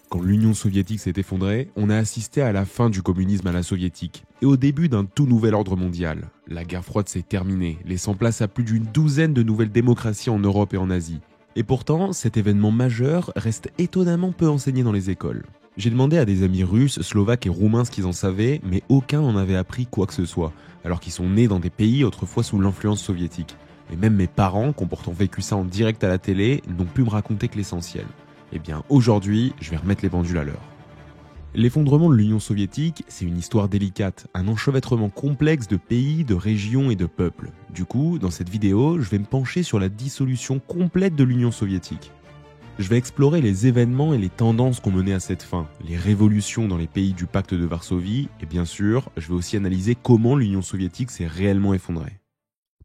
Quand l'Union soviétique s'est effondrée, on a assisté à la fin du communisme à la soviétique et au début d'un tout nouvel ordre mondial. La guerre froide s'est terminée, laissant place à plus d'une douzaine de nouvelles démocraties en Europe et en Asie. Et pourtant, cet événement majeur reste étonnamment peu enseigné dans les écoles. J'ai demandé à des amis russes, slovaques et roumains ce qu'ils en savaient, mais aucun n'en avait appris quoi que ce soit, alors qu'ils sont nés dans des pays autrefois sous l'influence soviétique. Et même mes parents, qui ont pourtant vécu ça en direct à la télé, n'ont pu me raconter que l'essentiel. Eh bien, aujourd'hui, je vais remettre les pendules à l'heure. L'effondrement de l'Union soviétique, c'est une histoire délicate, un enchevêtrement complexe de pays, de régions et de peuples. Du coup, dans cette vidéo, je vais me pencher sur la dissolution complète de l'Union soviétique. Je vais explorer les événements et les tendances qui ont mené à cette fin, les révolutions dans les pays du pacte de Varsovie, et bien sûr, je vais aussi analyser comment l'Union soviétique s'est réellement effondrée.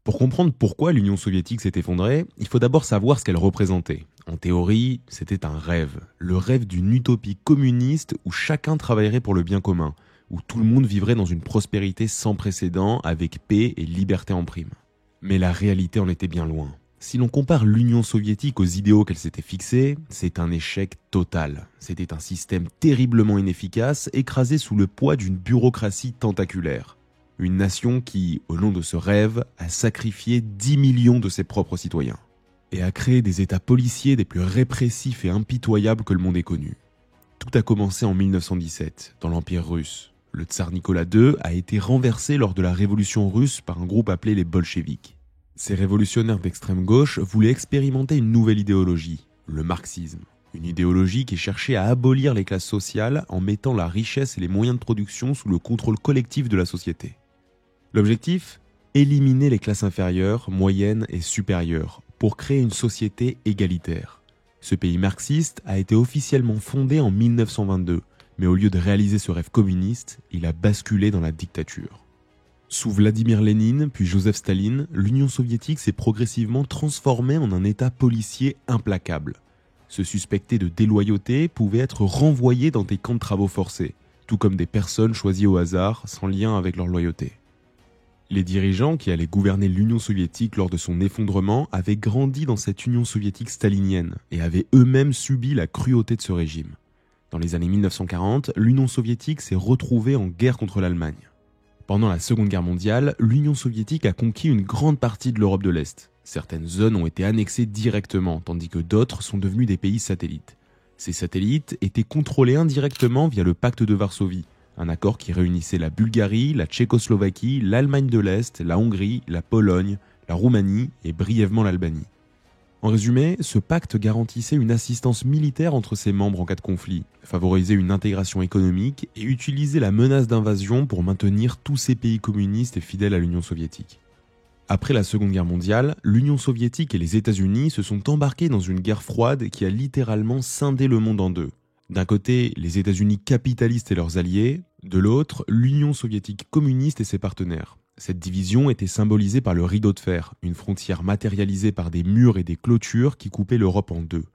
Pour comprendre pourquoi l'Union soviétique s'est effondrée, il faut d'abord savoir ce qu'elle représentait. En théorie, c'était un rêve. Le rêve d'une utopie communiste où chacun travaillerait pour le bien commun, où tout le monde vivrait dans une prospérité sans précédent avec paix et liberté en prime. Mais la réalité en était bien loin. Si l'on compare l'Union soviétique aux idéaux qu'elle s'était fixés, c'est un échec total. C'était un système terriblement inefficace, écrasé sous le poids d'une bureaucratie tentaculaire. Une nation qui, au nom de ce rêve, a sacrifié 10 millions de ses propres citoyens et a créé des états policiers des plus répressifs et impitoyables que le monde ait connus. Tout a commencé en 1917, dans l'Empire russe. Le tsar Nicolas II a été renversé lors de la révolution russe par un groupe appelé les bolcheviks. Ces révolutionnaires d'extrême gauche voulaient expérimenter une nouvelle idéologie, le marxisme. Une idéologie qui cherchait à abolir les classes sociales en mettant la richesse et les moyens de production sous le contrôle collectif de la société. L'objectif ? Éliminer les classes inférieures, moyennes et supérieures pour créer une société égalitaire. Ce pays marxiste a été officiellement fondé en 1922, mais au lieu de réaliser ce rêve communiste, il a basculé dans la dictature. Sous Vladimir Lénine puis Joseph Staline, l'Union soviétique s'est progressivement transformée en un état policier implacable. Se suspecter de déloyauté pouvait être renvoyé dans des camps de travaux forcés, tout comme des personnes choisies au hasard sans lien avec leur loyauté. Les dirigeants qui allaient gouverner l'Union soviétique lors de son effondrement avaient grandi dans cette Union soviétique stalinienne et avaient eux-mêmes subi la cruauté de ce régime. Dans les années 1940, l'Union soviétique s'est retrouvée en guerre contre l'Allemagne. Pendant la Seconde Guerre mondiale, l'Union soviétique a conquis une grande partie de l'Europe de l'Est. Certaines zones ont été annexées directement, tandis que d'autres sont devenues des pays satellites. Ces satellites étaient contrôlés indirectement via le pacte de Varsovie, un accord qui réunissait la Bulgarie, la Tchécoslovaquie, l'Allemagne de l'Est, la Hongrie, la Pologne, la Roumanie et brièvement l'Albanie. En résumé, ce pacte garantissait une assistance militaire entre ses membres en cas de conflit, favorisait une intégration économique et utilisait la menace d'invasion pour maintenir tous ces pays communistes et fidèles à l'Union soviétique. Après la Seconde Guerre mondiale, l'Union soviétique et les États-Unis se sont embarqués dans une guerre froide qui a littéralement scindé le monde en deux. D'un côté, les États-Unis capitalistes et leurs alliés, de l'autre, l'Union soviétique communiste et ses partenaires. Cette division était symbolisée par le rideau de fer, une frontière matérialisée par des murs et des clôtures qui coupaient l'Europe en deux.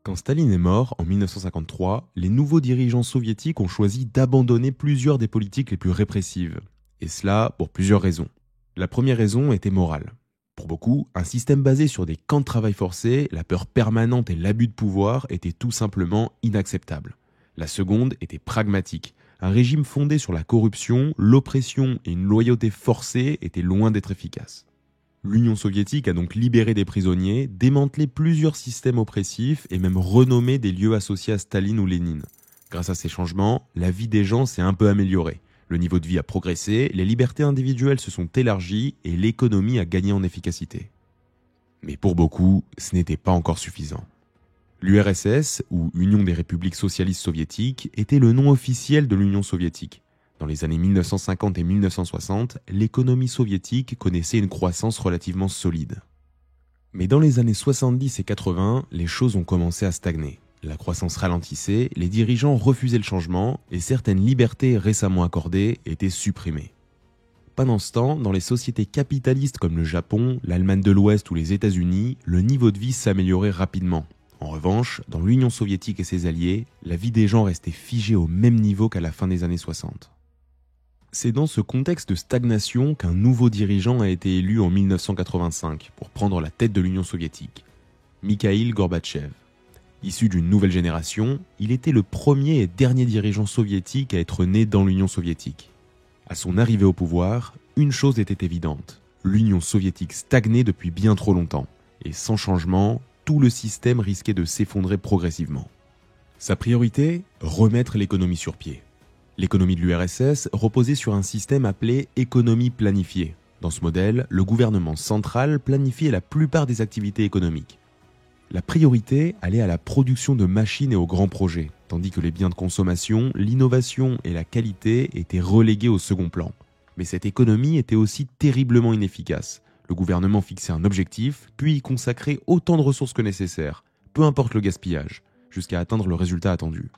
Quand Staline est mort, en 1953, les nouveaux dirigeants soviétiques ont choisi d'abandonner plusieurs des politiques les plus répressives. Et cela pour plusieurs raisons. La première raison était morale. Pour beaucoup, un système basé sur des camps de travail forcés, la peur permanente et l'abus de pouvoir étaient tout simplement inacceptables. La seconde était pragmatique. Un régime fondé sur la corruption, l'oppression et une loyauté forcée était loin d'être efficace. L'Union soviétique a donc libéré des prisonniers, démantelé plusieurs systèmes oppressifs et même renommé des lieux associés à Staline ou Lénine. Grâce à ces changements, la vie des gens s'est un peu améliorée. Le niveau de vie a progressé, les libertés individuelles se sont élargies et l'économie a gagné en efficacité. Mais pour beaucoup, ce n'était pas encore suffisant. L'URSS, ou Union des républiques socialistes soviétiques, était le nom officiel de l'Union soviétique. Dans les années 1950 et 1960, l'économie soviétique connaissait une croissance relativement solide. Mais dans les années 70 et 80, les choses ont commencé à stagner. La croissance ralentissait, les dirigeants refusaient le changement et certaines libertés récemment accordées étaient supprimées. Pendant ce temps, dans les sociétés capitalistes comme le Japon, l'Allemagne de l'Ouest ou les États-Unis, le niveau de vie s'améliorait rapidement. En revanche, dans l'Union soviétique et ses alliés, la vie des gens restait figée au même niveau qu'à la fin des années 60. C'est dans ce contexte de stagnation qu'un nouveau dirigeant a été élu en 1985 pour prendre la tête de l'Union soviétique, Mikhaïl Gorbatchev. Issu d'une nouvelle génération, il était le premier et dernier dirigeant soviétique à être né dans l'Union soviétique. À son arrivée au pouvoir, une chose était évidente. L'Union soviétique stagnait depuis bien trop longtemps. Et sans changement, tout le système risquait de s'effondrer progressivement. Sa priorité ? Remettre l'économie sur pied. L'économie de l'URSS reposait sur un système appelé économie planifiée. Dans ce modèle, le gouvernement central planifiait la plupart des activités économiques. La priorité allait à la production de machines et aux grands projets, tandis que les biens de consommation, l'innovation et la qualité étaient relégués au second plan. Mais cette économie était aussi terriblement inefficace. Le gouvernement fixait un objectif, puis y consacrait autant de ressources que nécessaire, peu importe le gaspillage, jusqu'à atteindre le résultat attendu.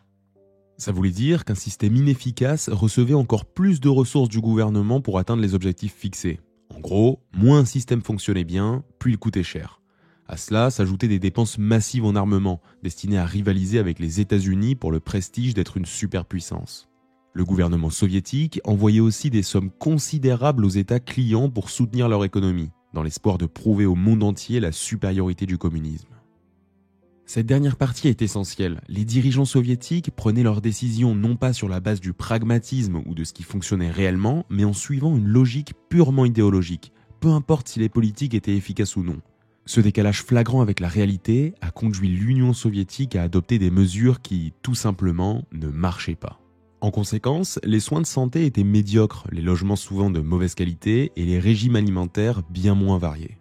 Ça voulait dire qu'un système inefficace recevait encore plus de ressources du gouvernement pour atteindre les objectifs fixés. En gros, moins un système fonctionnait bien, plus il coûtait cher. À cela s'ajoutaient des dépenses massives en armement, destinées à rivaliser avec les États-Unis pour le prestige d'être une superpuissance. Le gouvernement soviétique envoyait aussi des sommes considérables aux États clients pour soutenir leur économie, dans l'espoir de prouver au monde entier la supériorité du communisme. Cette dernière partie est essentielle. Les dirigeants soviétiques prenaient leurs décisions non pas sur la base du pragmatisme ou de ce qui fonctionnait réellement, mais en suivant une logique purement idéologique, peu importe si les politiques étaient efficaces ou non. Ce décalage flagrant avec la réalité a conduit l'Union soviétique à adopter des mesures qui, tout simplement, ne marchaient pas. En conséquence, les soins de santé étaient médiocres, les logements souvent de mauvaise qualité et les régimes alimentaires bien moins variés.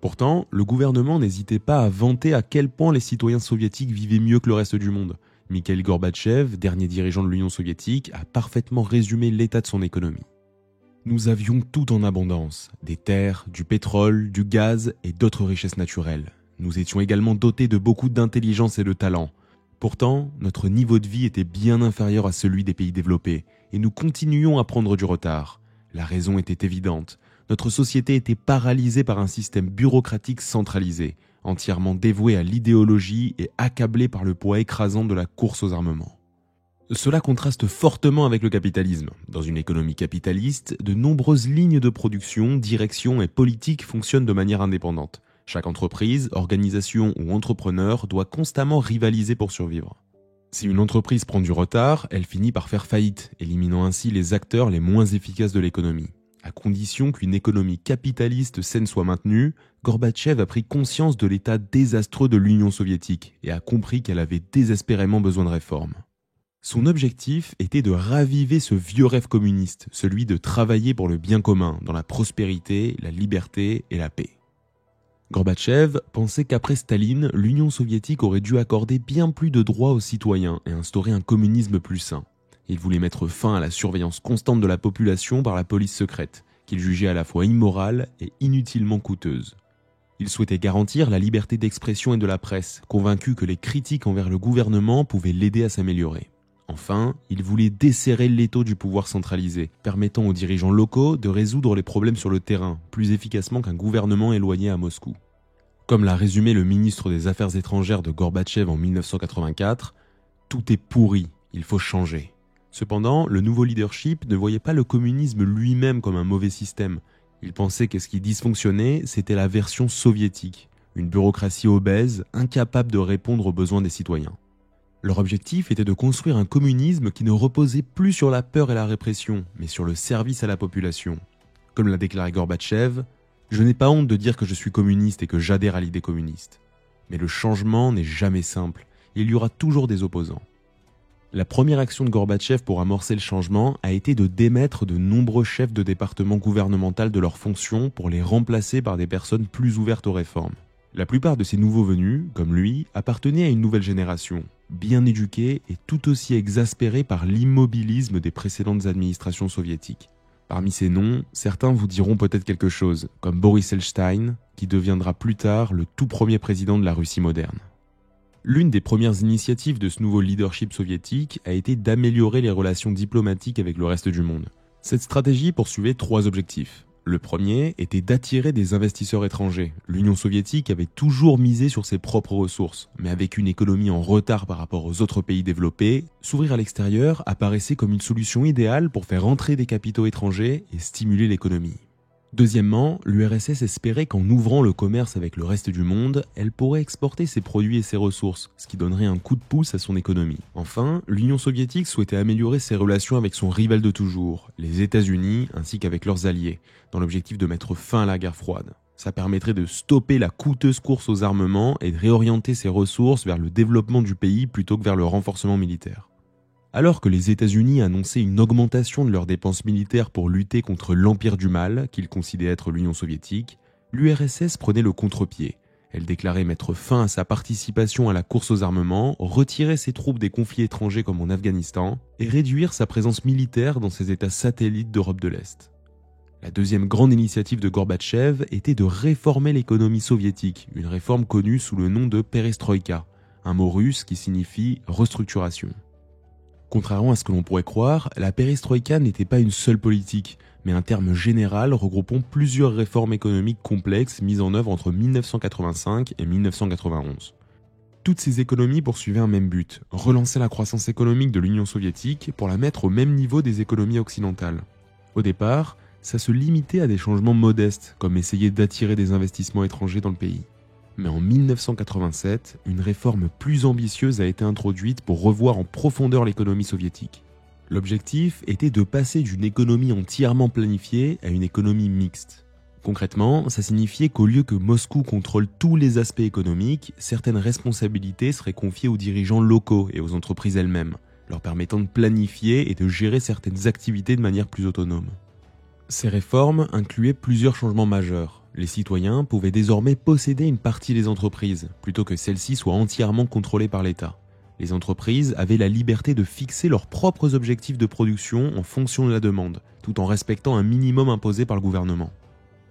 Pourtant, le gouvernement n'hésitait pas à vanter à quel point les citoyens soviétiques vivaient mieux que le reste du monde. Mikhail Gorbatchev, dernier dirigeant de l'Union soviétique, a parfaitement résumé l'état de son économie. Nous avions tout en abondance, des terres, du pétrole, du gaz et d'autres richesses naturelles. Nous étions également dotés de beaucoup d'intelligence et de talent. Pourtant, notre niveau de vie était bien inférieur à celui des pays développés, et nous continuions à prendre du retard. La raison était évidente. Notre société était paralysée par un système bureaucratique centralisé, entièrement dévoué à l'idéologie et accablé par le poids écrasant de la course aux armements. Cela contraste fortement avec le capitalisme. Dans une économie capitaliste, de nombreuses lignes de production, direction et politique fonctionnent de manière indépendante. Chaque entreprise, organisation ou entrepreneur doit constamment rivaliser pour survivre. Si une entreprise prend du retard, elle finit par faire faillite, éliminant ainsi les acteurs les moins efficaces de l'économie. À condition qu'une économie capitaliste saine soit maintenue, Gorbatchev a pris conscience de l'état désastreux de l'Union soviétique et a compris qu'elle avait désespérément besoin de réformes. Son objectif était de raviver ce vieux rêve communiste, celui de travailler pour le bien commun, dans la prospérité, la liberté et la paix. Gorbatchev pensait qu'après Staline, l'Union soviétique aurait dû accorder bien plus de droits aux citoyens et instaurer un communisme plus sain. Il voulait mettre fin à la surveillance constante de la population par la police secrète, qu'il jugeait à la fois immorale et inutilement coûteuse. Il souhaitait garantir la liberté d'expression et de la presse, convaincu que les critiques envers le gouvernement pouvaient l'aider à s'améliorer. Enfin, il voulait desserrer l'étau du pouvoir centralisé, permettant aux dirigeants locaux de résoudre les problèmes sur le terrain, plus efficacement qu'un gouvernement éloigné à Moscou. Comme l'a résumé le ministre des Affaires étrangères de Gorbatchev en 1984, « Tout est pourri, il faut changer ». Cependant, le nouveau leadership ne voyait pas le communisme lui-même comme un mauvais système. Il pensait que ce qui dysfonctionnait, c'était la version soviétique, une bureaucratie obèse, incapable de répondre aux besoins des citoyens. Leur objectif était de construire un communisme qui ne reposait plus sur la peur et la répression, mais sur le service à la population. Comme l'a déclaré Gorbatchev, « Je n'ai pas honte de dire que je suis communiste et que j'adhère à l'idée communiste. Mais le changement n'est jamais simple, et il y aura toujours des opposants. » La première action de Gorbatchev pour amorcer le changement a été de démettre de nombreux chefs de département gouvernemental de leurs fonctions pour les remplacer par des personnes plus ouvertes aux réformes. La plupart de ces nouveaux venus, comme lui, appartenaient à une nouvelle génération, bien éduquée et tout aussi exaspérée par l'immobilisme des précédentes administrations soviétiques. Parmi ces noms, certains vous diront peut-être quelque chose, comme Boris Elstein, qui deviendra plus tard le tout premier président de la Russie moderne. L'une des premières initiatives de ce nouveau leadership soviétique a été d'améliorer les relations diplomatiques avec le reste du monde. Cette stratégie poursuivait 3 objectifs. Le premier était d'attirer des investisseurs étrangers. L'Union soviétique avait toujours misé sur ses propres ressources, mais avec une économie en retard par rapport aux autres pays développés, s'ouvrir à l'extérieur apparaissait comme une solution idéale pour faire entrer des capitaux étrangers et stimuler l'économie. Deuxièmement, l'URSS espérait qu'en ouvrant le commerce avec le reste du monde, elle pourrait exporter ses produits et ses ressources, ce qui donnerait un coup de pouce à son économie. Enfin, l'Union soviétique souhaitait améliorer ses relations avec son rival de toujours, les États-Unis, ainsi qu'avec leurs alliés, dans l'objectif de mettre fin à la guerre froide. Ça permettrait de stopper la coûteuse course aux armements et de réorienter ses ressources vers le développement du pays plutôt que vers le renforcement militaire. Alors que les États-Unis annonçaient une augmentation de leurs dépenses militaires pour lutter contre l'empire du mal, qu'ils considéraient être l'Union soviétique, l'URSS prenait le contre-pied. Elle déclarait mettre fin à sa participation à la course aux armements, retirer ses troupes des conflits étrangers comme en Afghanistan, et réduire sa présence militaire dans ses États satellites d'Europe de l'Est. La deuxième grande initiative de Gorbatchev était de réformer l'économie soviétique, une réforme connue sous le nom de perestroïka, un mot russe qui signifie restructuration. Contrairement à ce que l'on pourrait croire, la perestroïka n'était pas une seule politique, mais un terme général regroupant plusieurs réformes économiques complexes mises en œuvre entre 1985 et 1991. Toutes ces économies poursuivaient un même but, relancer la croissance économique de l'Union soviétique pour la mettre au même niveau des économies occidentales. Au départ, ça se limitait à des changements modestes, comme essayer d'attirer des investissements étrangers dans le pays. Mais en 1987, une réforme plus ambitieuse a été introduite pour revoir en profondeur l'économie soviétique. L'objectif était de passer d'une économie entièrement planifiée à une économie mixte. Concrètement, ça signifiait qu'au lieu que Moscou contrôle tous les aspects économiques, certaines responsabilités seraient confiées aux dirigeants locaux et aux entreprises elles-mêmes, leur permettant de planifier et de gérer certaines activités de manière plus autonome. Ces réformes incluaient plusieurs changements majeurs. Les citoyens pouvaient désormais posséder une partie des entreprises, plutôt que celles-ci soient entièrement contrôlées par l'État. Les entreprises avaient la liberté de fixer leurs propres objectifs de production en fonction de la demande, tout en respectant un minimum imposé par le gouvernement.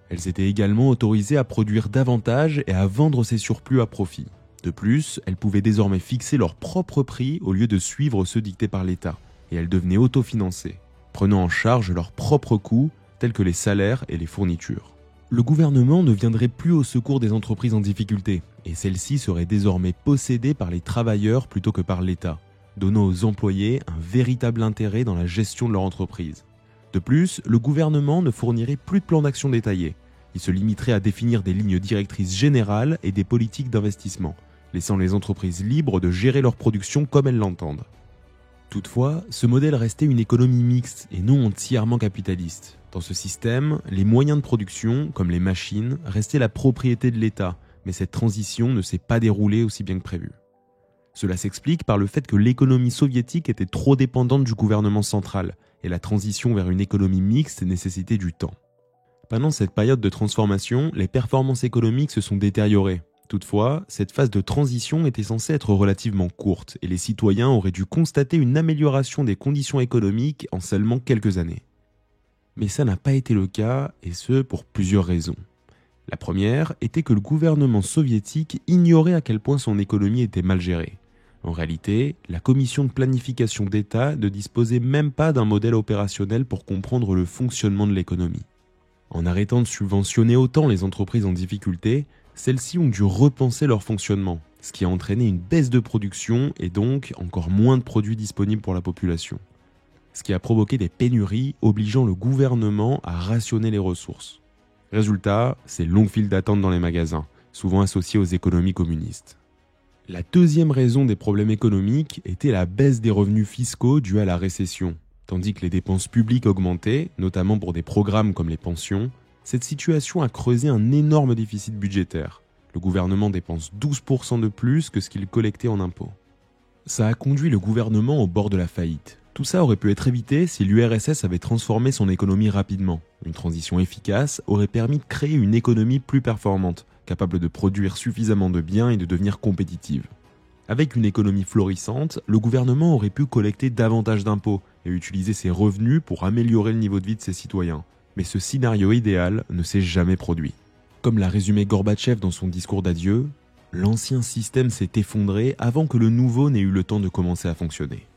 Elles étaient également autorisées à produire davantage et à vendre ces surplus à profit. De plus, elles pouvaient désormais fixer leurs propres prix au lieu de suivre ceux dictés par l'État, et elles devenaient autofinancées, prenant en charge leurs propres coûts, tels que les salaires et les fournitures. Le gouvernement ne viendrait plus au secours des entreprises en difficulté, et celles-ci seraient désormais possédées par les travailleurs plutôt que par l'État, donnant aux employés un véritable intérêt dans la gestion de leur entreprise. De plus, le gouvernement ne fournirait plus de plans d'action détaillés. Il se limiterait à définir des lignes directrices générales et des politiques d'investissement, laissant les entreprises libres de gérer leur production comme elles l'entendent. Toutefois, ce modèle restait une économie mixte et non entièrement capitaliste. Dans ce système, les moyens de production, comme les machines, restaient la propriété de l'État, mais cette transition ne s'est pas déroulée aussi bien que prévu. Cela s'explique par le fait que l'économie soviétique était trop dépendante du gouvernement central, et la transition vers une économie mixte nécessitait du temps. Pendant cette période de transformation, les performances économiques se sont détériorées. Toutefois, cette phase de transition était censée être relativement courte, et les citoyens auraient dû constater une amélioration des conditions économiques en seulement quelques années. Mais ça n'a pas été le cas, et ce pour plusieurs raisons. La première était que le gouvernement soviétique ignorait à quel point son économie était mal gérée. En réalité, la commission de planification d'État ne disposait même pas d'un modèle opérationnel pour comprendre le fonctionnement de l'économie. En arrêtant de subventionner autant les entreprises en difficulté, celles-ci ont dû repenser leur fonctionnement, ce qui a entraîné une baisse de production et donc encore moins de produits disponibles pour la population. Ce qui a provoqué des pénuries obligeant le gouvernement à rationner les ressources. Résultat, c'est longues files d'attente dans les magasins, souvent associées aux économies communistes. La deuxième raison des problèmes économiques était la baisse des revenus fiscaux dus à la récession. Tandis que les dépenses publiques augmentaient, notamment pour des programmes comme les pensions, cette situation a creusé un énorme déficit budgétaire. Le gouvernement dépense 12% de plus que ce qu'il collectait en impôts. Ça a conduit le gouvernement au bord de la faillite. Tout ça aurait pu être évité si l'URSS avait transformé son économie rapidement. Une transition efficace aurait permis de créer une économie plus performante, capable de produire suffisamment de biens et de devenir compétitive. Avec une économie florissante, le gouvernement aurait pu collecter davantage d'impôts et utiliser ses revenus pour améliorer le niveau de vie de ses citoyens. Mais ce scénario idéal ne s'est jamais produit. Comme l'a résumé Gorbatchev dans son discours d'adieu, l'ancien système s'est effondré avant que le nouveau n'ait eu le temps de commencer à fonctionner.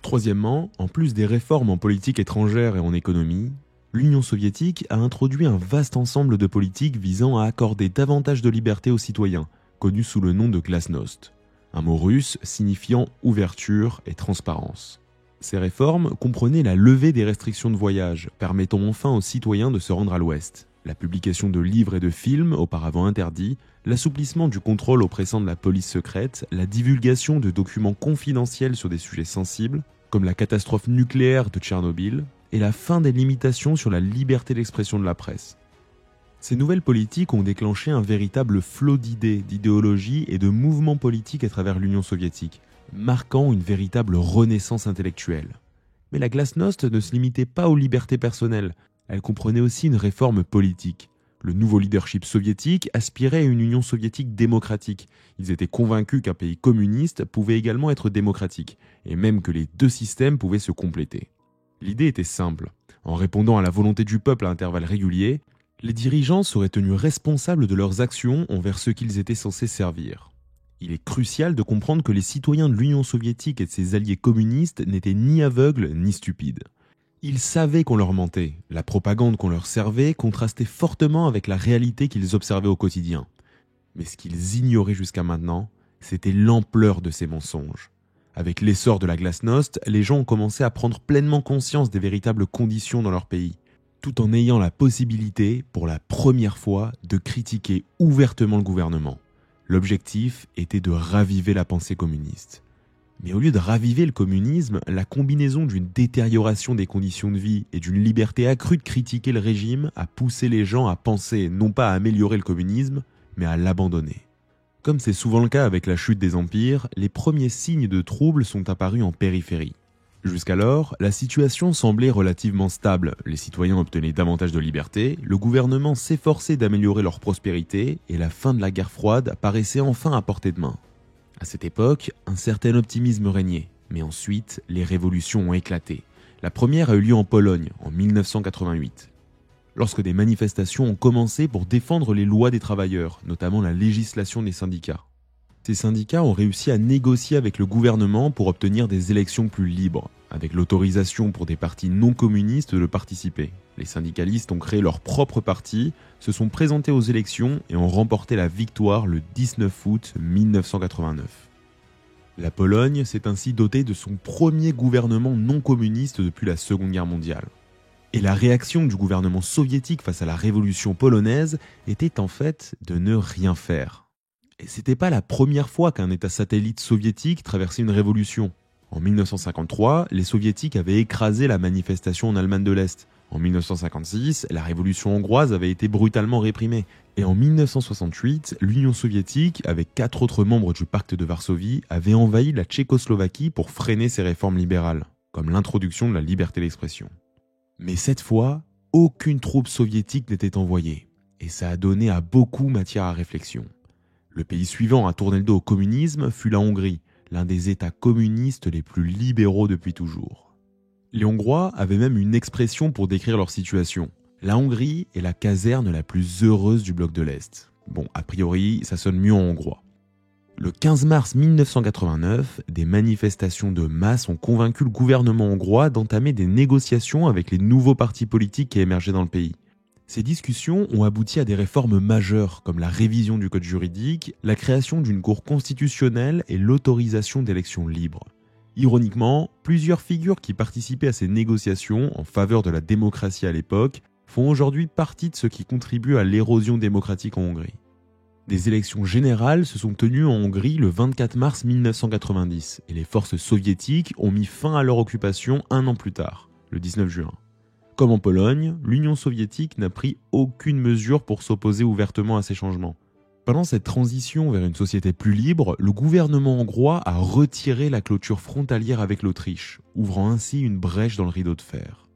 Troisièmement, en plus des réformes en politique étrangère et en économie, l'Union soviétique a introduit un vaste ensemble de politiques visant à accorder davantage de liberté aux citoyens, connu sous le nom de glasnost, un mot russe signifiant ouverture et transparence. Ces réformes comprenaient la levée des restrictions de voyage, permettant enfin aux citoyens de se rendre à l'Ouest. La publication de livres et de films, auparavant interdits, l'assouplissement du contrôle oppressant de la police secrète, la divulgation de documents confidentiels sur des sujets sensibles, comme la catastrophe nucléaire de Tchernobyl, et la fin des limitations sur la liberté d'expression de la presse. Ces nouvelles politiques ont déclenché un véritable flot d'idées, d'idéologies et de mouvements politiques à travers l'Union soviétique, marquant une véritable renaissance intellectuelle. Mais la glasnost ne se limitait pas aux libertés personnelles, elle comprenait aussi une réforme politique. Le nouveau leadership soviétique aspirait à une Union soviétique démocratique. Ils étaient convaincus qu'un pays communiste pouvait également être démocratique, et même que les deux systèmes pouvaient se compléter. L'idée était simple. En répondant à la volonté du peuple à intervalles réguliers, les dirigeants seraient tenus responsables de leurs actions envers ceux qu'ils étaient censés servir. Il est crucial de comprendre que les citoyens de l'Union soviétique et de ses alliés communistes n'étaient ni aveugles ni stupides. Ils savaient qu'on leur mentait. La propagande qu'on leur servait contrastait fortement avec la réalité qu'ils observaient au quotidien. Mais ce qu'ils ignoraient jusqu'à maintenant, c'était l'ampleur de ces mensonges. Avec l'essor de la glasnost, les gens ont commencé à prendre pleinement conscience des véritables conditions dans leur pays, tout en ayant la possibilité, pour la première fois, de critiquer ouvertement le gouvernement. L'objectif était de raviver la pensée communiste. Mais au lieu de raviver le communisme, la combinaison d'une détérioration des conditions de vie et d'une liberté accrue de critiquer le régime a poussé les gens à penser non pas à améliorer le communisme, mais à l'abandonner. Comme c'est souvent le cas avec la chute des empires, les premiers signes de troubles sont apparus en périphérie. Jusqu'alors, la situation semblait relativement stable, les citoyens obtenaient davantage de liberté, le gouvernement s'efforçait d'améliorer leur prospérité et la fin de la guerre froide paraissait enfin à portée de main. À cette époque, un certain optimisme régnait, mais ensuite, les révolutions ont éclaté. La première a eu lieu en Pologne, en 1988, lorsque des manifestations ont commencé pour défendre les lois des travailleurs, notamment la législation des syndicats. Ces syndicats ont réussi à négocier avec le gouvernement pour obtenir des élections plus libres, avec l'autorisation pour des partis non communistes de participer. Les syndicalistes ont créé leur propre parti, se sont présentés aux élections et ont remporté la victoire le 19 août 1989. La Pologne s'est ainsi dotée de son premier gouvernement non communiste depuis la Seconde Guerre mondiale. Et la réaction du gouvernement soviétique face à la révolution polonaise était en fait de ne rien faire. Et c'était pas la première fois qu'un État satellite soviétique traversait une révolution. En 1953, les soviétiques avaient écrasé la manifestation en Allemagne de l'Est. En 1956, la révolution hongroise avait été brutalement réprimée. Et en 1968, l'Union soviétique, avec 4 autres membres du pacte de Varsovie, avait envahi la Tchécoslovaquie pour freiner ses réformes libérales, comme l'introduction de la liberté d'expression. Mais cette fois, aucune troupe soviétique n'était envoyée. Et ça a donné à beaucoup matière à réflexion. Le pays suivant à tourner le dos au communisme fut la Hongrie, l'un des États communistes les plus libéraux depuis toujours. Les Hongrois avaient même une expression pour décrire leur situation. La Hongrie est la caserne la plus heureuse du bloc de l'Est. Bon, a priori, ça sonne mieux en hongrois. Le 15 mars 1989, des manifestations de masse ont convaincu le gouvernement hongrois d'entamer des négociations avec les nouveaux partis politiques qui émergeaient dans le pays. Ces discussions ont abouti à des réformes majeures comme la révision du code juridique, la création d'une cour constitutionnelle et l'autorisation d'élections libres. Ironiquement, plusieurs figures qui participaient à ces négociations en faveur de la démocratie à l'époque font aujourd'hui partie de ceux qui contribuent à l'érosion démocratique en Hongrie. Des élections générales se sont tenues en Hongrie le 24 mars 1990 et les forces soviétiques ont mis fin à leur occupation un an plus tard, le 19 juin. Comme en Pologne, l'Union soviétique n'a pris aucune mesure pour s'opposer ouvertement à ces changements. Pendant cette transition vers une société plus libre, le gouvernement hongrois a retiré la clôture frontalière avec l'Autriche, ouvrant ainsi une brèche dans le rideau de fer.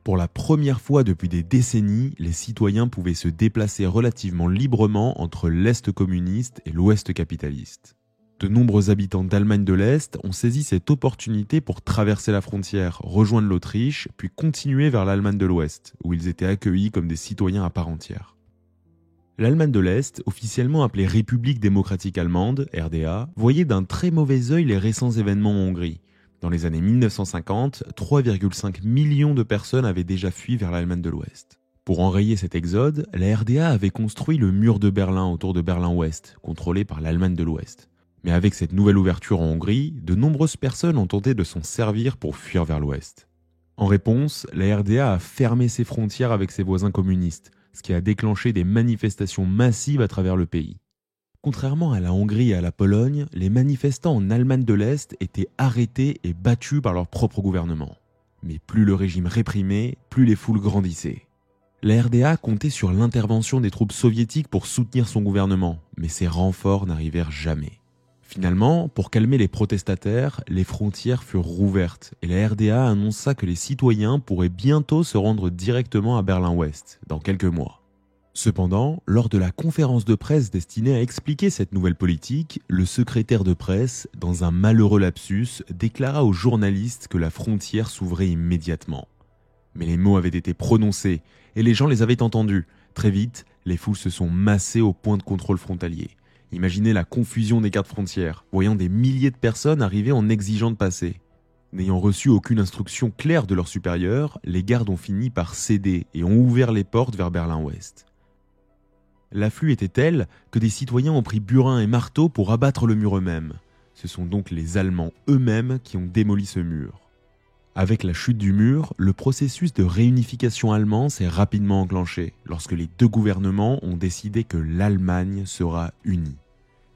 Pour la première fois depuis des décennies, les citoyens pouvaient se déplacer relativement librement entre l'Est communiste et l'Ouest capitaliste. De nombreux habitants d'Allemagne de l'Est ont saisi cette opportunité pour traverser la frontière, rejoindre l'Autriche, puis continuer vers l'Allemagne de l'Ouest, où ils étaient accueillis comme des citoyens à part entière. L'Allemagne de l'Est, officiellement appelée République démocratique allemande, RDA, voyait d'un très mauvais œil les récents événements en Hongrie. Dans les années 1950, 3,5 millions de personnes avaient déjà fui vers l'Allemagne de l'Ouest. Pour enrayer cet exode, la RDA avait construit le mur de Berlin autour de Berlin-Ouest, contrôlé par l'Allemagne de l'Ouest. Mais avec cette nouvelle ouverture en Hongrie, de nombreuses personnes ont tenté de s'en servir pour fuir vers l'Ouest. En réponse, la RDA a fermé ses frontières avec ses voisins communistes, ce qui a déclenché des manifestations massives à travers le pays. Contrairement à la Hongrie et à la Pologne, les manifestants en Allemagne de l'Est étaient arrêtés et battus par leur propre gouvernement. Mais plus le régime réprimait, plus les foules grandissaient. La RDA comptait sur l'intervention des troupes soviétiques pour soutenir son gouvernement, mais ces renforts n'arrivèrent jamais. Finalement, pour calmer les protestataires, les frontières furent rouvertes et la RDA annonça que les citoyens pourraient bientôt se rendre directement à Berlin-Ouest, dans quelques mois. Cependant, lors de la conférence de presse destinée à expliquer cette nouvelle politique, le secrétaire de presse, dans un malheureux lapsus, déclara aux journalistes que la frontière s'ouvrait immédiatement. Mais les mots avaient été prononcés et les gens les avaient entendus. Très vite, les foules se sont massées au point de contrôle frontalier. Imaginez la confusion des gardes frontières, voyant des milliers de personnes arriver en exigeant de passer. N'ayant reçu aucune instruction claire de leurs supérieurs, les gardes ont fini par céder et ont ouvert les portes vers Berlin-Ouest. L'afflux était tel que des citoyens ont pris burin et marteau pour abattre le mur eux-mêmes. Ce sont donc les Allemands eux-mêmes qui ont démoli ce mur. Avec la chute du mur, le processus de réunification allemand s'est rapidement enclenché lorsque les deux gouvernements ont décidé que l'Allemagne sera unie.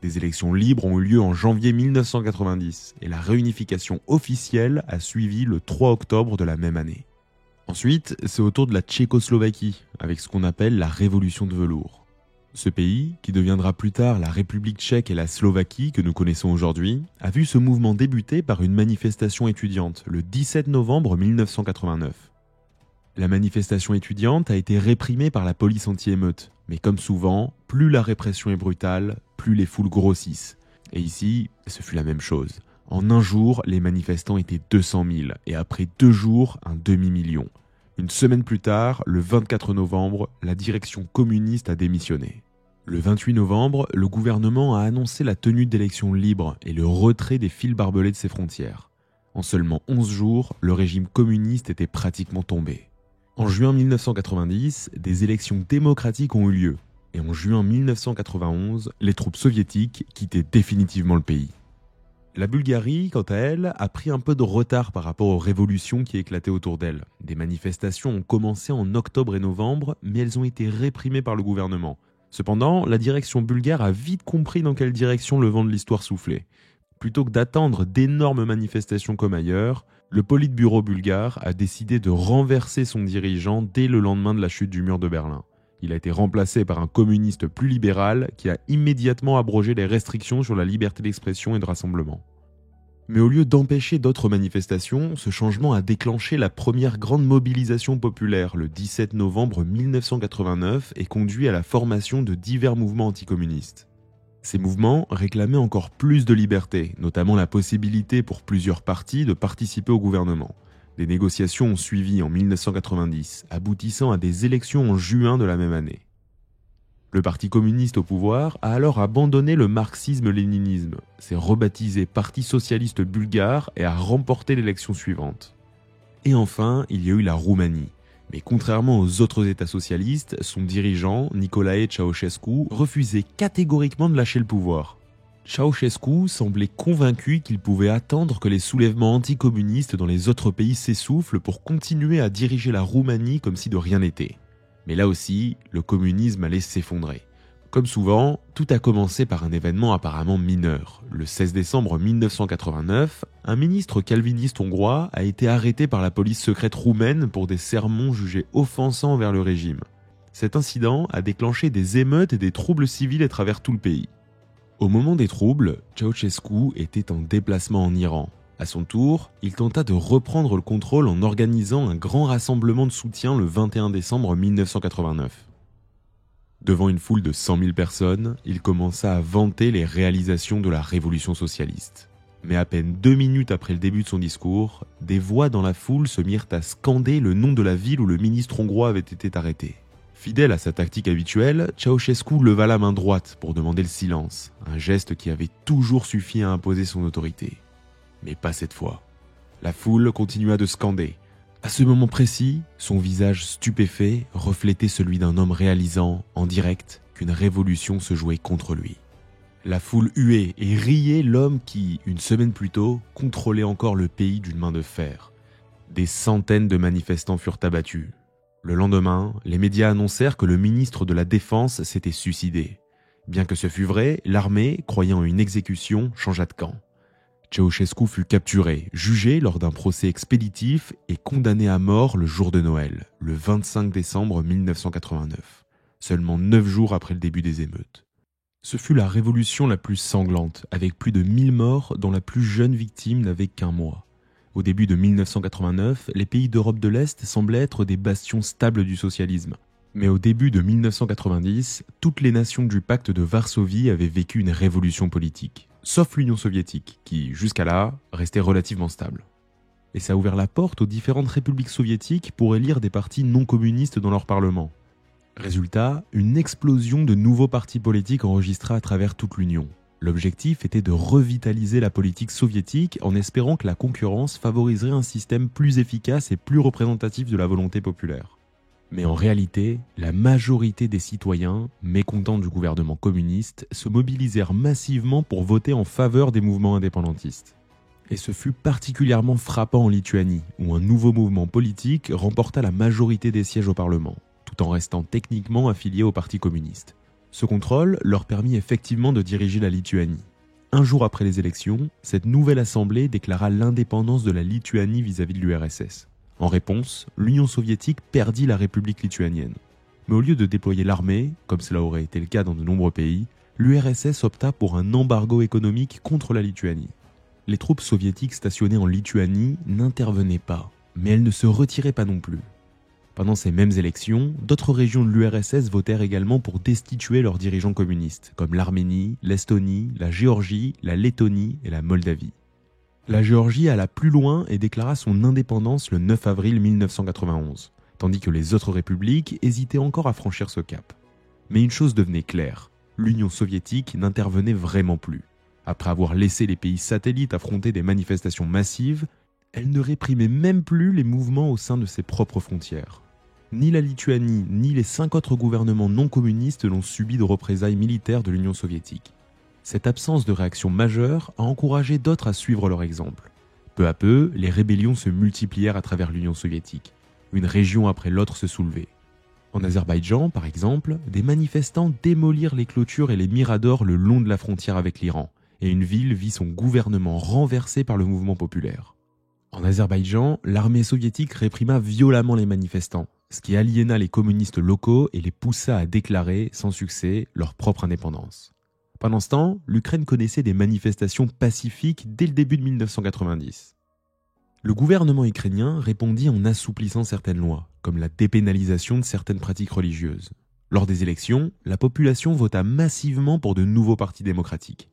Des élections libres ont eu lieu en janvier 1990 et la réunification officielle a suivi le 3 octobre de la même année. Ensuite, c'est au tour de la Tchécoslovaquie, avec ce qu'on appelle la Révolution de velours. Ce pays, qui deviendra plus tard la République tchèque et la Slovaquie que nous connaissons aujourd'hui, a vu ce mouvement débuter par une manifestation étudiante le 17 novembre 1989. La manifestation étudiante a été réprimée par la police anti-émeute, mais comme souvent, plus la répression est brutale, plus les foules grossissent. Et ici, ce fut la même chose. En un jour, les manifestants étaient 200 000 et après 2 jours, un demi-million. Une semaine plus tard, le 24 novembre, la direction communiste a démissionné. Le 28 novembre, le gouvernement a annoncé la tenue d'élections libres et le retrait des fils barbelés de ses frontières. En seulement 11 jours, le régime communiste était pratiquement tombé. En juin 1990, des élections démocratiques ont eu lieu. Et en juin 1991, les troupes soviétiques quittaient définitivement le pays. La Bulgarie, quant à elle, a pris un peu de retard par rapport aux révolutions qui éclataient autour d'elle. Des manifestations ont commencé en octobre et novembre, mais elles ont été réprimées par le gouvernement. Cependant, la direction bulgare a vite compris dans quelle direction le vent de l'histoire soufflait. Plutôt que d'attendre d'énormes manifestations comme ailleurs, le Politburo bulgare a décidé de renverser son dirigeant dès le lendemain de la chute du mur de Berlin. Il a été remplacé par un communiste plus libéral qui a immédiatement abrogé les restrictions sur la liberté d'expression et de rassemblement. Mais au lieu d'empêcher d'autres manifestations, ce changement a déclenché la première grande mobilisation populaire le 17 novembre 1989 et conduit à la formation de divers mouvements anticommunistes. Ces mouvements réclamaient encore plus de liberté, notamment la possibilité pour plusieurs partis de participer au gouvernement. Des négociations ont suivi en 1990, aboutissant à des élections en juin de la même année. Le Parti communiste au pouvoir a alors abandonné le marxisme-léninisme, s'est rebaptisé Parti socialiste bulgare et a remporté l'élection suivante. Et enfin, il y a eu la Roumanie. Mais contrairement aux autres États socialistes, son dirigeant, Nicolae Ceausescu, refusait catégoriquement de lâcher le pouvoir. Ceausescu semblait convaincu qu'il pouvait attendre que les soulèvements anticommunistes dans les autres pays s'essoufflent pour continuer à diriger la Roumanie comme si de rien n'était. Mais là aussi, le communisme allait s'effondrer. Comme souvent, tout a commencé par un événement apparemment mineur. Le 16 décembre 1989, un ministre calviniste hongrois a été arrêté par la police secrète roumaine pour des sermons jugés offensants envers le régime. Cet incident a déclenché des émeutes et des troubles civils à travers tout le pays. Au moment des troubles, Ceausescu était en déplacement en Iran. À son tour, il tenta de reprendre le contrôle en organisant un grand rassemblement de soutien le 21 décembre 1989. Devant une foule de 100 000 personnes, il commença à vanter les réalisations de la révolution socialiste. Mais à peine 2 minutes après le début de son discours, des voix dans la foule se mirent à scander le nom de la ville où le ministre hongrois avait été arrêté. Fidèle à sa tactique habituelle, Ceausescu leva la main droite pour demander le silence, un geste qui avait toujours suffi à imposer son autorité. Mais pas cette fois. La foule continua de scander. À ce moment précis, son visage stupéfait reflétait celui d'un homme réalisant, en direct, qu'une révolution se jouait contre lui. La foule huait et riait l'homme qui, une semaine plus tôt, contrôlait encore le pays d'une main de fer. Des centaines de manifestants furent abattus. Le lendemain, les médias annoncèrent que le ministre de la Défense s'était suicidé. Bien que ce fût vrai, l'armée, croyant en une exécution, changea de camp. Ceausescu fut capturé, jugé lors d'un procès expéditif et condamné à mort le jour de Noël, le 25 décembre 1989, seulement 9 jours après le début des émeutes. Ce fut la révolution la plus sanglante, avec plus de 1000 morts dont la plus jeune victime n'avait qu'1 mois. Au début de 1989, les pays d'Europe de l'Est semblaient être des bastions stables du socialisme. Mais au début de 1990, toutes les nations du pacte de Varsovie avaient vécu une révolution politique, sauf l'Union soviétique, qui, jusqu'à là, restait relativement stable. Et ça a ouvert la porte aux différentes républiques soviétiques pour élire des partis non communistes dans leur parlement. Résultat, une explosion de nouveaux partis politiques enregistrés à travers toute l'Union. L'objectif était de revitaliser la politique soviétique en espérant que la concurrence favoriserait un système plus efficace et plus représentatif de la volonté populaire. Mais en réalité, la majorité des citoyens, mécontents du gouvernement communiste, se mobilisèrent massivement pour voter en faveur des mouvements indépendantistes. Et ce fut particulièrement frappant en Lituanie, où un nouveau mouvement politique remporta la majorité des sièges au Parlement, tout en restant techniquement affilié au Parti communiste. Ce contrôle leur permit effectivement de diriger la Lituanie. Un jour après les élections, cette nouvelle assemblée déclara l'indépendance de la Lituanie vis-à-vis de l'URSS. En réponse, l'Union soviétique perdit la République lituanienne. Mais au lieu de déployer l'armée, comme cela aurait été le cas dans de nombreux pays, l'URSS opta pour un embargo économique contre la Lituanie. Les troupes soviétiques stationnées en Lituanie n'intervenaient pas, mais elles ne se retiraient pas non plus. Pendant ces mêmes élections, d'autres régions de l'URSS votèrent également pour destituer leurs dirigeants communistes, comme l'Arménie, l'Estonie, la Géorgie, la Lettonie et la Moldavie. La Géorgie alla plus loin et déclara son indépendance le 9 avril 1991, tandis que les autres républiques hésitaient encore à franchir ce cap. Mais une chose devenait claire, l'Union soviétique n'intervenait vraiment plus. Après avoir laissé les pays satellites affronter des manifestations massives, elle ne réprimait même plus les mouvements au sein de ses propres frontières. Ni la Lituanie, ni les 5 autres gouvernements non communistes n'ont subi de représailles militaires de l'Union soviétique. Cette absence de réaction majeure a encouragé d'autres à suivre leur exemple. Peu à peu, les rébellions se multiplièrent à travers l'Union soviétique. Une région après l'autre se soulevait. En Azerbaïdjan, par exemple, des manifestants démolirent les clôtures et les miradors le long de la frontière avec l'Iran, et une ville vit son gouvernement renversé par le mouvement populaire. En Azerbaïdjan, l'armée soviétique réprima violemment les manifestants, ce qui aliéna les communistes locaux et les poussa à déclarer, sans succès, leur propre indépendance. Pendant ce temps, l'Ukraine connaissait des manifestations pacifiques dès le début de 1990. Le gouvernement ukrainien répondit en assouplissant certaines lois, comme la dépénalisation de certaines pratiques religieuses. Lors des élections, la population vota massivement pour de nouveaux partis démocratiques.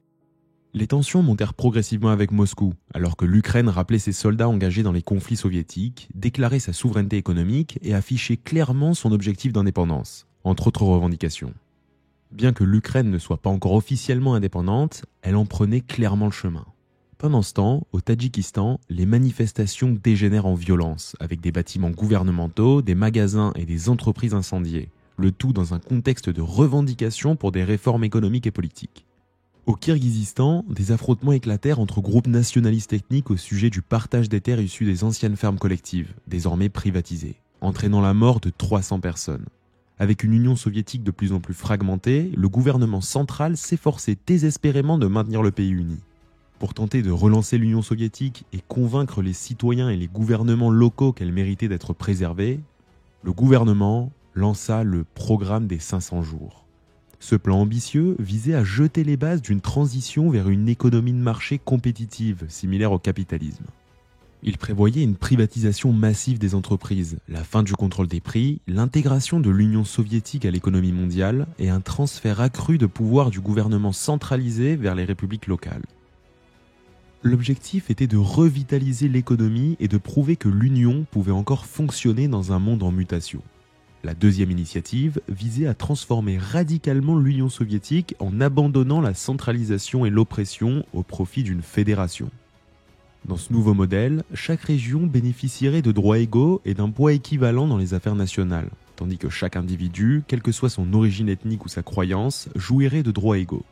Les tensions montèrent progressivement avec Moscou, alors que l'Ukraine rappelait ses soldats engagés dans les conflits soviétiques, déclarait sa souveraineté économique et affichait clairement son objectif d'indépendance, entre autres revendications. Bien que l'Ukraine ne soit pas encore officiellement indépendante, elle en prenait clairement le chemin. Pendant ce temps, au Tadjikistan, les manifestations dégénèrent en violence, avec des bâtiments gouvernementaux, des magasins et des entreprises incendiées, le tout dans un contexte de revendication pour des réformes économiques et politiques. Au Kirghizistan, des affrontements éclatèrent entre groupes nationalistes ethniques au sujet du partage des terres issues des anciennes fermes collectives, désormais privatisées, entraînant la mort de 300 personnes. Avec une Union soviétique de plus en plus fragmentée, le gouvernement central s'efforçait désespérément de maintenir le pays uni. Pour tenter de relancer l'Union soviétique et convaincre les citoyens et les gouvernements locaux qu'elle méritait d'être préservée, le gouvernement lança le programme des 500 jours. Ce plan ambitieux visait à jeter les bases d'une transition vers une économie de marché compétitive, similaire au capitalisme. Il prévoyait une privatisation massive des entreprises, la fin du contrôle des prix, l'intégration de l'Union soviétique à l'économie mondiale et un transfert accru de pouvoir du gouvernement centralisé vers les républiques locales. L'objectif était de revitaliser l'économie et de prouver que l'Union pouvait encore fonctionner dans un monde en mutation. La deuxième initiative visait à transformer radicalement l'Union soviétique en abandonnant la centralisation et l'oppression au profit d'une fédération. Dans ce nouveau modèle, chaque région bénéficierait de droits égaux et d'un poids équivalent dans les affaires nationales, tandis que chaque individu, quelle que soit son origine ethnique ou sa croyance, jouirait de droits égaux.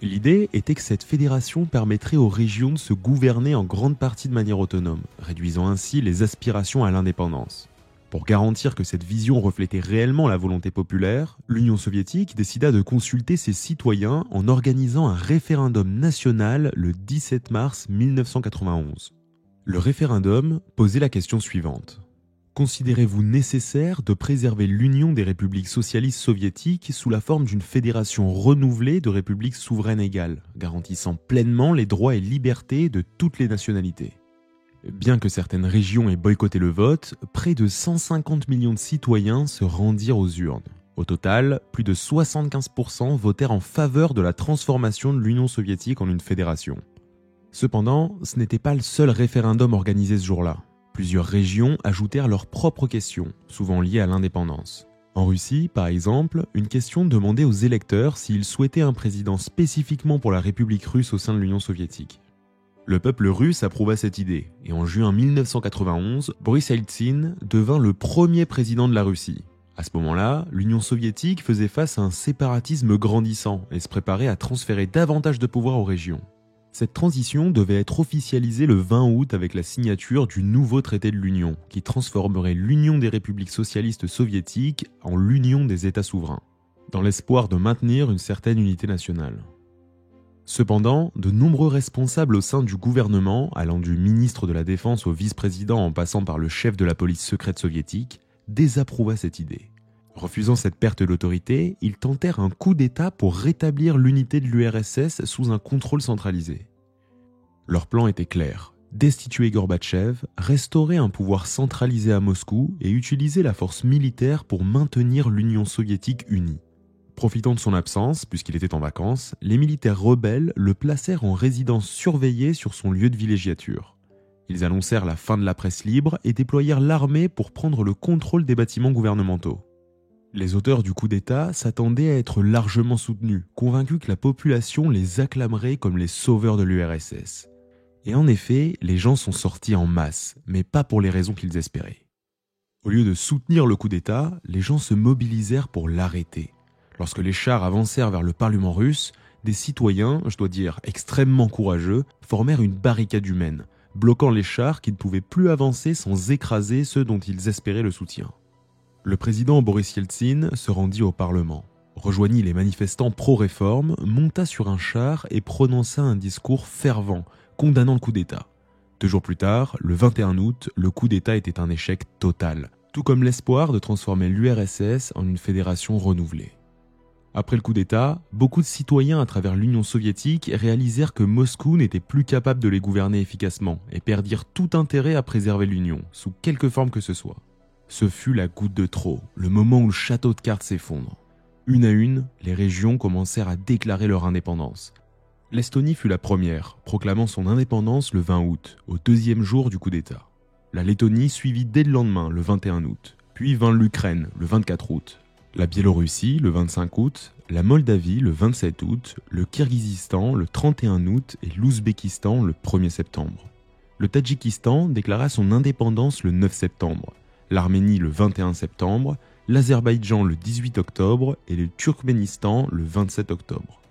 L'idée était que cette fédération permettrait aux régions de se gouverner en grande partie de manière autonome, réduisant ainsi les aspirations à l'indépendance. Pour garantir que cette vision reflétait réellement la volonté populaire, l'Union soviétique décida de consulter ses citoyens en organisant un référendum national le 17 mars 1991. Le référendum posait la question suivante. Considérez-vous nécessaire de préserver l'union des républiques socialistes soviétiques sous la forme d'une fédération renouvelée de républiques souveraines égales, garantissant pleinement les droits et libertés de toutes les nationalités? Bien que certaines régions aient boycotté le vote, près de 150 millions de citoyens se rendirent aux urnes. Au total, plus de 75% votèrent en faveur de la transformation de l'Union soviétique en une fédération. Cependant, ce n'était pas le seul référendum organisé ce jour-là. Plusieurs régions ajoutèrent leurs propres questions, souvent liées à l'indépendance. En Russie, par exemple, une question demandait aux électeurs s'ils souhaitaient un président spécifiquement pour la République russe au sein de l'Union soviétique. Le peuple russe approuva cette idée, et en juin 1991, Boris Eltsine devint le premier président de la Russie. À ce moment-là, l'Union soviétique faisait face à un séparatisme grandissant et se préparait à transférer davantage de pouvoir aux régions. Cette transition devait être officialisée le 20 août avec la signature du nouveau traité de l'Union, qui transformerait l'Union des républiques socialistes soviétiques en l'Union des États souverains, dans l'espoir de maintenir une certaine unité nationale. Cependant, de nombreux responsables au sein du gouvernement, allant du ministre de la Défense au vice-président en passant par le chef de la police secrète soviétique, désapprouva cette idée. Refusant cette perte d'autorité, ils tentèrent un coup d'État pour rétablir l'unité de l'URSS sous un contrôle centralisé. Leur plan était clair, destituer Gorbatchev, restaurer un pouvoir centralisé à Moscou et utiliser la force militaire pour maintenir l'Union soviétique unie. Profitant de son absence, puisqu'il était en vacances, les militaires rebelles le placèrent en résidence surveillée sur son lieu de villégiature. Ils annoncèrent la fin de la presse libre et déployèrent l'armée pour prendre le contrôle des bâtiments gouvernementaux. Les auteurs du coup d'État s'attendaient à être largement soutenus, convaincus que la population les acclamerait comme les sauveurs de l'URSS. Et en effet, les gens sont sortis en masse, mais pas pour les raisons qu'ils espéraient. Au lieu de soutenir le coup d'État, les gens se mobilisèrent pour l'arrêter. Lorsque les chars avancèrent vers le Parlement russe, des citoyens, je dois dire extrêmement courageux, formèrent une barricade humaine, bloquant les chars qui ne pouvaient plus avancer sans écraser ceux dont ils espéraient le soutien. Le président Boris Eltsine se rendit au Parlement, rejoignit les manifestants pro-réforme, monta sur un char et prononça un discours fervent, condamnant le coup d'État. 2 jours plus tard, le 21 août, le coup d'État était un échec total, tout comme l'espoir de transformer l'URSS en une fédération renouvelée. Après le coup d'État, beaucoup de citoyens à travers l'Union soviétique réalisèrent que Moscou n'était plus capable de les gouverner efficacement et perdirent tout intérêt à préserver l'Union, sous quelque forme que ce soit. Ce fut la goutte de trop, le moment où le château de cartes s'effondre. Une à une, les régions commencèrent à déclarer leur indépendance. L'Estonie fut la première, proclamant son indépendance le 20 août, au 2e jour du coup d'État. La Lettonie suivit dès le lendemain, le 21 août, puis vint l'Ukraine, le 24 août. La Biélorussie, le 25 août, la Moldavie, le 27 août, le Kirghizistan, le 31 août et l'Ouzbékistan, le 1er septembre. Le Tadjikistan déclara son indépendance le 9 septembre, l'Arménie le 21 septembre, l'Azerbaïdjan le 18 octobre et le Turkménistan le 27 octobre.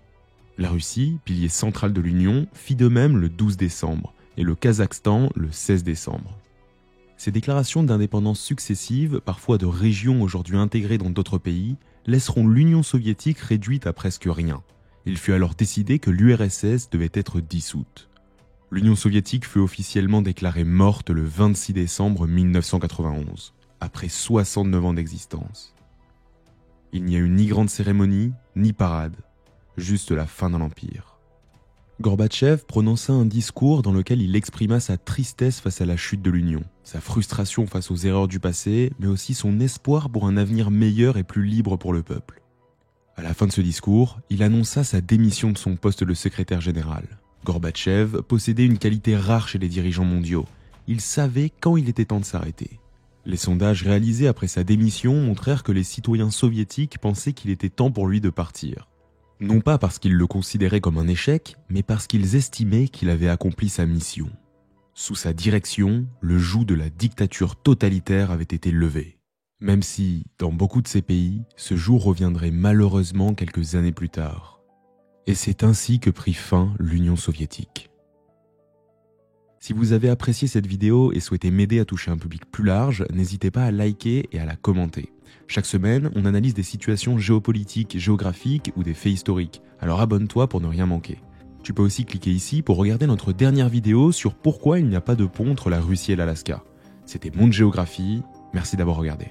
La Russie, pilier central de l'Union, fit de même le 12 décembre et le Kazakhstan le 16 décembre. Ces déclarations d'indépendance successives, parfois de régions aujourd'hui intégrées dans d'autres pays, laisseront l'Union soviétique réduite à presque rien. Il fut alors décidé que l'URSS devait être dissoute. L'Union soviétique fut officiellement déclarée morte le 26 décembre 1991, après 69 ans d'existence. Il n'y a eu ni grande cérémonie, ni parade, juste la fin de l'Empire. Gorbatchev prononça un discours dans lequel il exprima sa tristesse face à la chute de l'Union, sa frustration face aux erreurs du passé, mais aussi son espoir pour un avenir meilleur et plus libre pour le peuple. À la fin de ce discours, il annonça sa démission de son poste de secrétaire général. Gorbatchev possédait une qualité rare chez les dirigeants mondiaux. Il savait quand il était temps de s'arrêter. Les sondages réalisés après sa démission montrèrent que les citoyens soviétiques pensaient qu'il était temps pour lui de partir. Non pas parce qu'ils le considéraient comme un échec, mais parce qu'ils estimaient qu'il avait accompli sa mission. Sous sa direction, le joug de la dictature totalitaire avait été levé. Même si, dans beaucoup de ces pays, ce jour reviendrait malheureusement quelques années plus tard. Et c'est ainsi que prit fin l'Union soviétique. Si vous avez apprécié cette vidéo et souhaitez m'aider à toucher un public plus large, n'hésitez pas à liker et à la commenter. Chaque semaine, on analyse des situations géopolitiques, géographiques ou des faits historiques. Alors abonne-toi pour ne rien manquer. Tu peux aussi cliquer ici pour regarder notre dernière vidéo sur pourquoi il n'y a pas de pont entre la Russie et l'Alaska. C'était Monde Géographie, merci d'avoir regardé.